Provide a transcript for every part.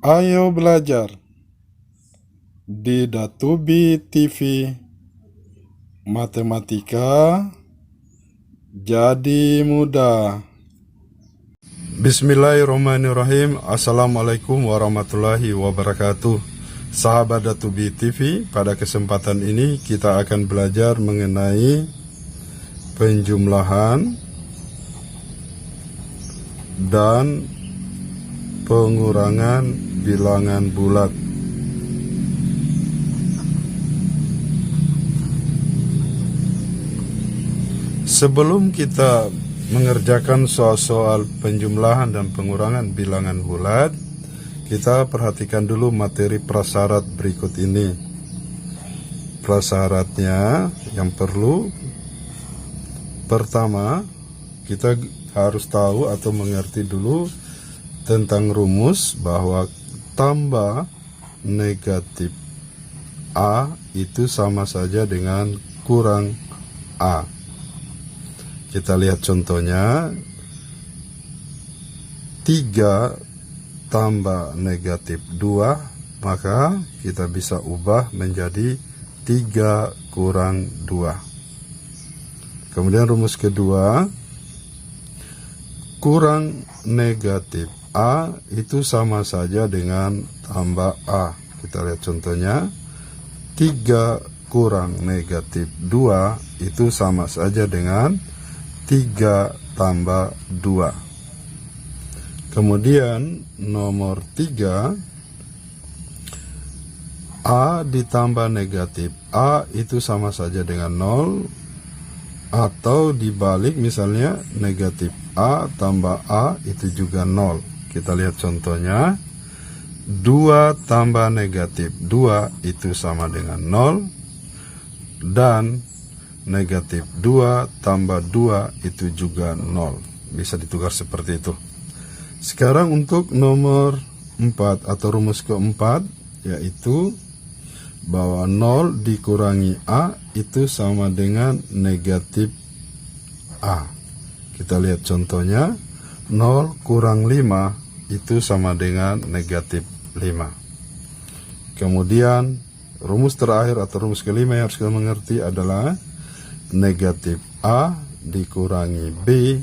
Ayo belajar di Datubi TV. Matematika jadi mudah. Bismillahirrahmanirrahim. Assalamualaikum warahmatullahi wabarakatuh. Sahabat Datubi TV, pada kesempatan ini kita akan belajar mengenai penjumlahan dan pengurangan bilangan bulat. Sebelum kita mengerjakan soal-soal penjumlahan dan pengurangan bilangan bulat, kita perhatikan dulu materi prasyarat berikut ini. Prasyaratnya yang perlu, pertama, kita harus tahu atau mengerti dulu tentang rumus bahwa tambah negatif A itu sama saja dengan kurang A. Kita lihat contohnya, 3 tambah negatif 2, maka kita bisa ubah menjadi 3 kurang 2. Kemudian rumus kedua, kurang negatif A itu sama saja dengan tambah A. Kita lihat contohnya, 3 kurang negatif 2 itu sama saja dengan 3 tambah 2. Kemudian nomor 3, A ditambah negatif A itu sama saja dengan 0, atau dibalik misalnya negatif A tambah A itu juga 0. Kita lihat contohnya, 2 tambah negatif 2 itu sama dengan 0, dan negatif 2 tambah 2 itu juga 0. Bisa ditukar seperti itu. Sekarang untuk nomor 4 atau rumus keempat, yaitu bahwa 0 dikurangi A itu sama dengan negatif A. Kita lihat contohnya, 0 kurang 5 itu sama dengan negatif 5. Kemudian rumus terakhir atau rumus kelima yang harus kita mengerti adalah negatif A dikurangi B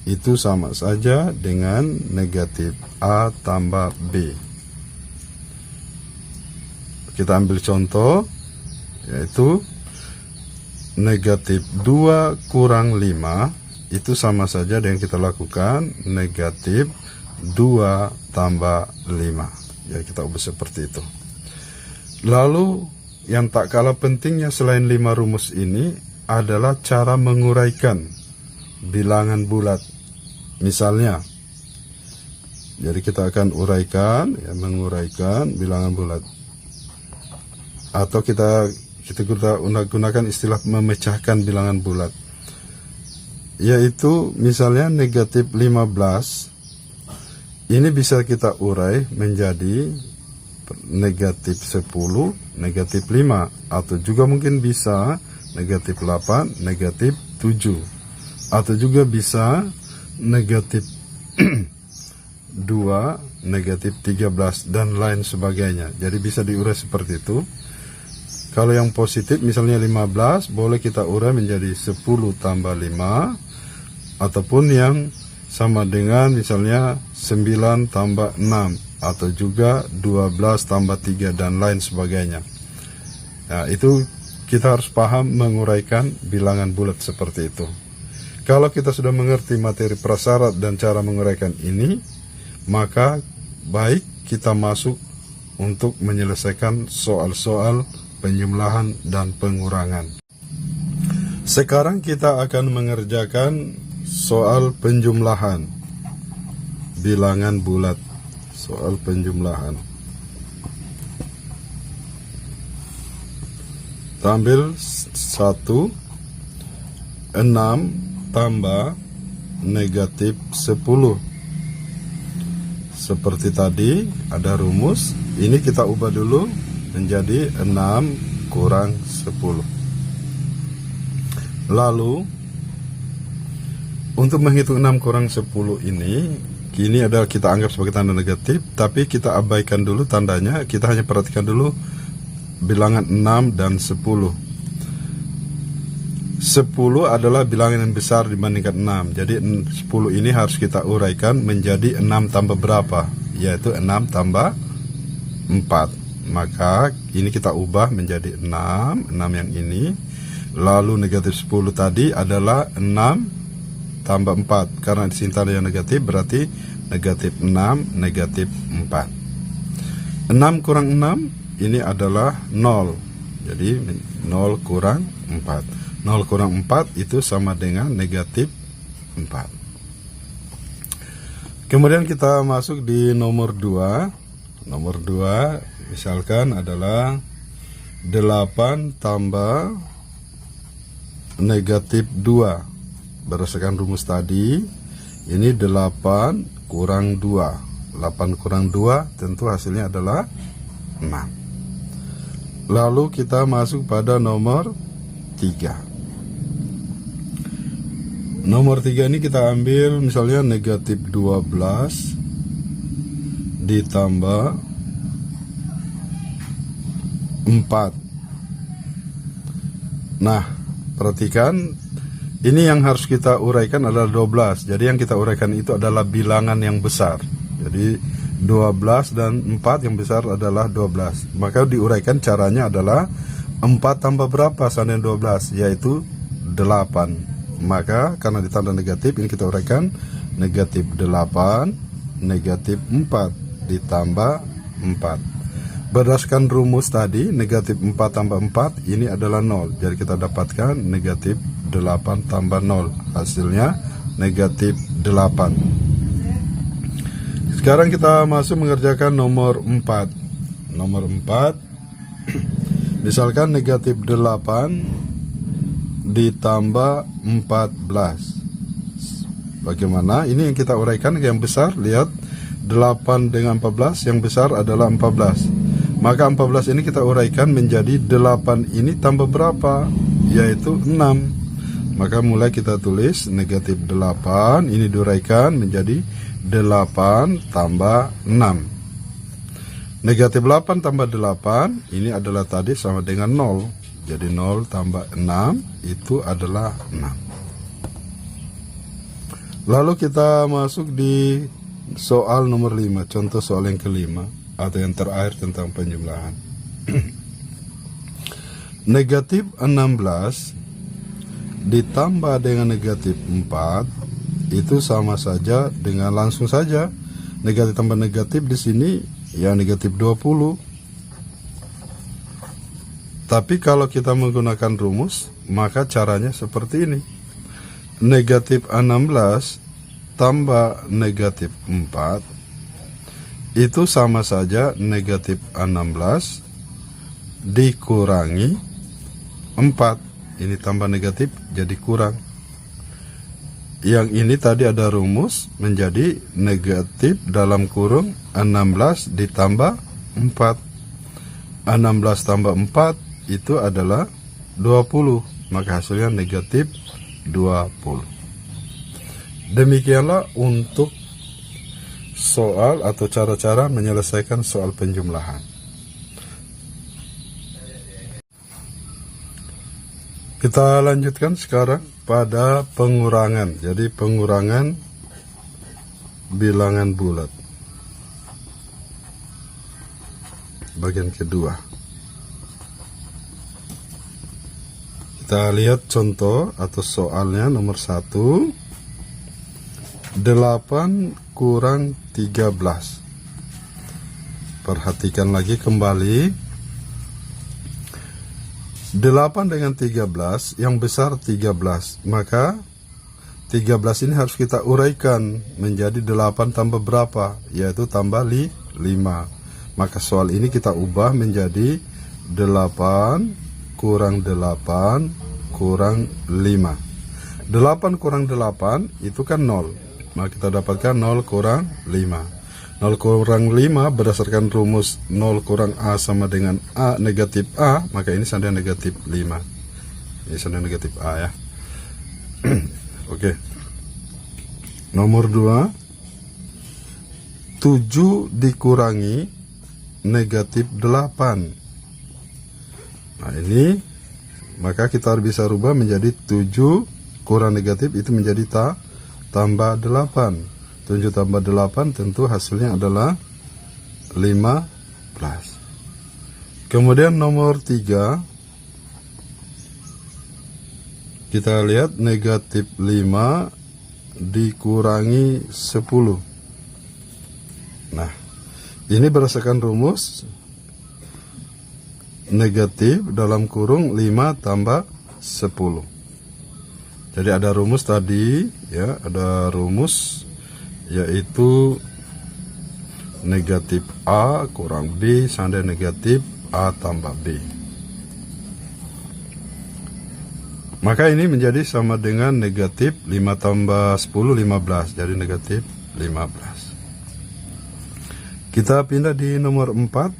itu sama saja dengan negatif A tambah B. Kita ambil contoh, yaitu negatif 2 kurang 5 itu sama saja dengan kita lakukan negatif 2 tambah 5. Ya, kita ubah seperti itu. Lalu yang tak kalah pentingnya selain 5 rumus ini adalah cara menguraikan bilangan bulat. Misalnya, jadi kita akan uraikan, ya, menguraikan bilangan bulat. Atau kita gunakan istilah memecahkan bilangan bulat, yaitu misalnya negatif 15 ini bisa kita urai menjadi negatif 10, negatif 5, atau juga mungkin bisa negatif 8, negatif 7, atau juga bisa negatif 2, negatif 13, dan lain sebagainya. Jadi bisa diurai seperti itu. Kalau yang positif misalnya 15, boleh kita urai menjadi 10 tambah 5, ataupun yang sama dengan misalnya 9 tambah 6, atau juga 12 tambah 3, dan lain sebagainya. Nah, itu kita harus paham menguraikan bilangan bulat seperti itu. Kalau kita sudah mengerti materi prasyarat dan cara menguraikan ini, maka baik kita masuk untuk menyelesaikan soal-soal penjumlahan dan pengurangan. Sekarang kita akan mengerjakan soal penjumlahan bilangan bulat. Soal penjumlahan. Ambil 1, 6 tambah negatif 10. Seperti tadi ada rumus, ini kita ubah dulu menjadi 6 kurang 10. Lalu untuk menghitung 6 kurang 10 ini, Ini adalah kita anggap sebagai tanda negatif, tapi kita abaikan dulu tandanya, kita hanya perhatikan dulu bilangan 6 dan 10. 10 adalah bilangan yang besar dibandingkan 6. Jadi 10 ini harus kita uraikan menjadi 6 tambah berapa? Yaitu 6 tambah 4. Maka ini kita ubah menjadi 6 yang ini. Lalu negatif 10 tadi adalah 6 tambah 4. Karena di sini tanda yang negatif, berarti negatif 6, negatif 4. 6 kurang 6 ini adalah 0. Jadi 0 kurang 4. 0 kurang 4 itu sama dengan negatif 4. Kemudian kita masuk di nomor 2. Nomor 2 misalkan adalah 8 tambah negatif 2. Berdasarkan rumus tadi, ini 8 kurang 2. 8 kurang 2 tentu hasilnya adalah 6. Lalu kita masuk pada nomor 3. Nomor 3 ini kita ambil misalnya negatif 12 ditambah 4. Nah, perhatikan, ini yang harus kita uraikan adalah 12. Jadi yang kita uraikan itu adalah bilangan yang besar. Jadi 12 dan 4 yang besar adalah 12. Maka diuraikan caranya adalah 4 tambah berapa seandainya 12, yaitu 8. Maka karena ditanda negatif, ini kita uraikan negatif 8, negatif 4 ditambah 4. Berdasarkan rumus tadi, negatif 4 tambah 4 ini adalah 0. Jadi kita dapatkan negatif 8 tambah 0. Hasilnya negatif 8. Sekarang kita masuk mengerjakan nomor 4. Nomor 4, misalkan negatif 8 ditambah 14. Bagaimana? Ini yang kita uraikan yang besar. Lihat, 8 dengan 14, yang besar adalah 14. Maka 14 ini kita uraikan menjadi 8 ini tambah berapa? Yaitu 6. Maka mulai kita tulis negatif 8, ini diuraikan menjadi 8 tambah 6. Negatif 8 tambah 8, ini adalah tadi sama dengan 0. Jadi 0 tambah 6 itu adalah 6. Lalu kita masuk di soal nomor 5, contoh soal yang kelima atau yang terakhir tentang penjumlahan. Negatif 16 ditambah dengan negatif 4 itu sama saja dengan langsung saja negatif tambah negatif di sini ya negatif 20. Tapi kalau kita menggunakan rumus, maka caranya seperti ini. Negatif 16 tambah negatif 4 itu sama saja negatif 16 dikurangi 4. Ini tambah negatif jadi kurang. Yang ini tadi ada rumus menjadi negatif dalam kurung 16 ditambah 4. 16 tambah 4 itu adalah 20, maka hasilnya negatif 20. Demikianlah untuk soal atau cara-cara menyelesaikan soal penjumlahan. Kita lanjutkan sekarang pada pengurangan. Jadi pengurangan bilangan bulat. Bagian kedua. Kita lihat contoh atau soalnya nomor 1. 8 kurang 13. Perhatikan lagi kembali. 8 dengan 13, yang besar 13. Maka 13 ini harus kita uraikan menjadi 8 tambah berapa? Yaitu tambah 5. Maka soal ini kita ubah menjadi 8 kurang 8 kurang 5. 8 kurang 8 itu kan 0. Maka kita dapatkan 0 kurang 5. 0 kurang 5 berdasarkan rumus 0 kurang A sama dengan A negatif A. Maka ini sama dengan negatif 5. Ini sama dengan negatif A ya. Oke. Nomor 2. 7 dikurangi negatif 8. Nah ini, maka kita harus bisa rubah menjadi 7 kurang negatif itu menjadi tambah 8. 7 tambah 8 tentu hasilnya adalah 15. Kemudian nomor 3, kita lihat negatif 5 dikurangi 10. Nah, ini berdasarkan rumus negatif dalam kurung 5 tambah 10. Jadi ada rumus tadi, ya, ada rumus yaitu negatif A kurang B sama dengan negatif A tambah B. Maka ini menjadi sama dengan negatif 5 tambah 10, 15. Jadi negatif 15. Kita pindah di nomor 4,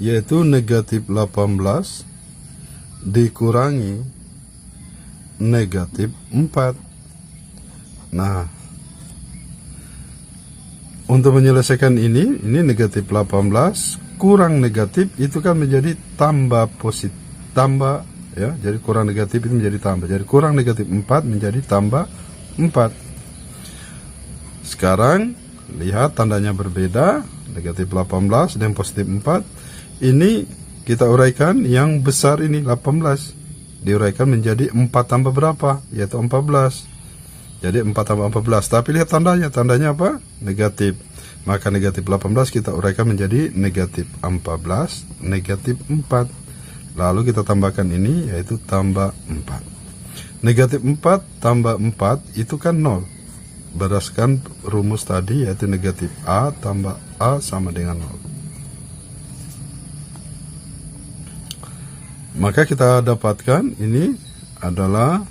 yaitu negatif 18 dikurangi negatif 4. Nah, untuk menyelesaikan ini negatif 18 kurang negatif itu kan menjadi tambah positif, tambah, ya, jadi kurang negatif itu menjadi tambah. Jadi kurang negatif 4 menjadi tambah 4. Sekarang lihat tandanya berbeda, negatif 18 dan positif 4. Ini kita uraikan yang besar ini 18 diuraikan menjadi 4 tambah berapa, yaitu 14. Jadi 4 tambah 14. Tapi lihat tandanya apa? Negatif. Maka negatif 18 kita uraikan menjadi negatif 14, negatif 4. Lalu kita tambahkan ini, yaitu tambah 4. Negatif 4 tambah 4 itu kan 0. Berdasarkan rumus tadi, yaitu negatif A tambah A sama dengan 0. Maka kita dapatkan ini adalah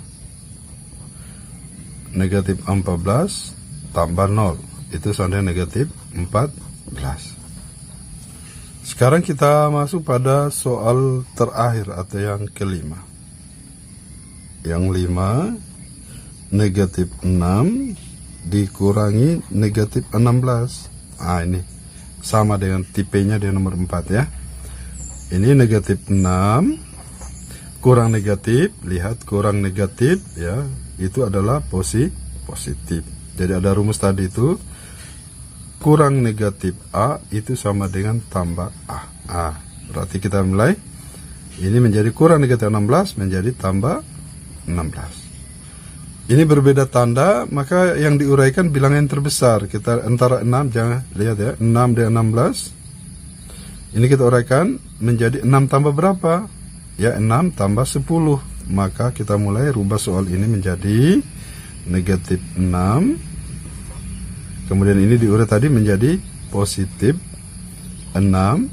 negatif 14 tambah 0. Itu sama dengan negatif 14. Sekarang kita masuk pada soal terakhir atau yang kelima. Yang 5, negatif 6 dikurangi negatif 16. Ah, ini sama dengan tipenya di nomor 4 ya. Ini negatif 6 kurang negatif, lihat kurang negatif ya, itu adalah positif. Jadi ada rumus tadi itu kurang negatif A itu sama dengan tambah A. Berarti kita mulai ini menjadi kurang negatif 16 menjadi tambah 16. Ini berbeda tanda, maka yang diuraikan bilangan yang terbesar. Kita antara 6, jangan lihat ya, 6 dan 16. Ini kita uraikan menjadi 6 tambah berapa? Ya, 6 tambah 10. Maka kita mulai rubah soal ini menjadi negatif 6. Kemudian ini diurai tadi menjadi positif 6,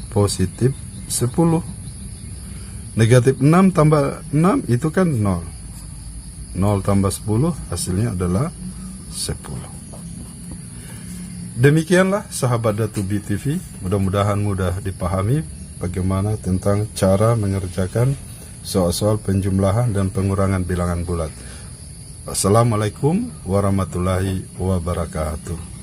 positif 10. Negatif 6 tambah 6 itu kan 0. 0 tambah 10 hasilnya adalah 10. Demikianlah sahabat Datubi TV, mudah-mudahan mudah dipahami bagaimana tentang cara mengerjakan soal-soal penjumlahan dan pengurangan bilangan bulat. Assalamualaikum warahmatullahi wabarakatuh.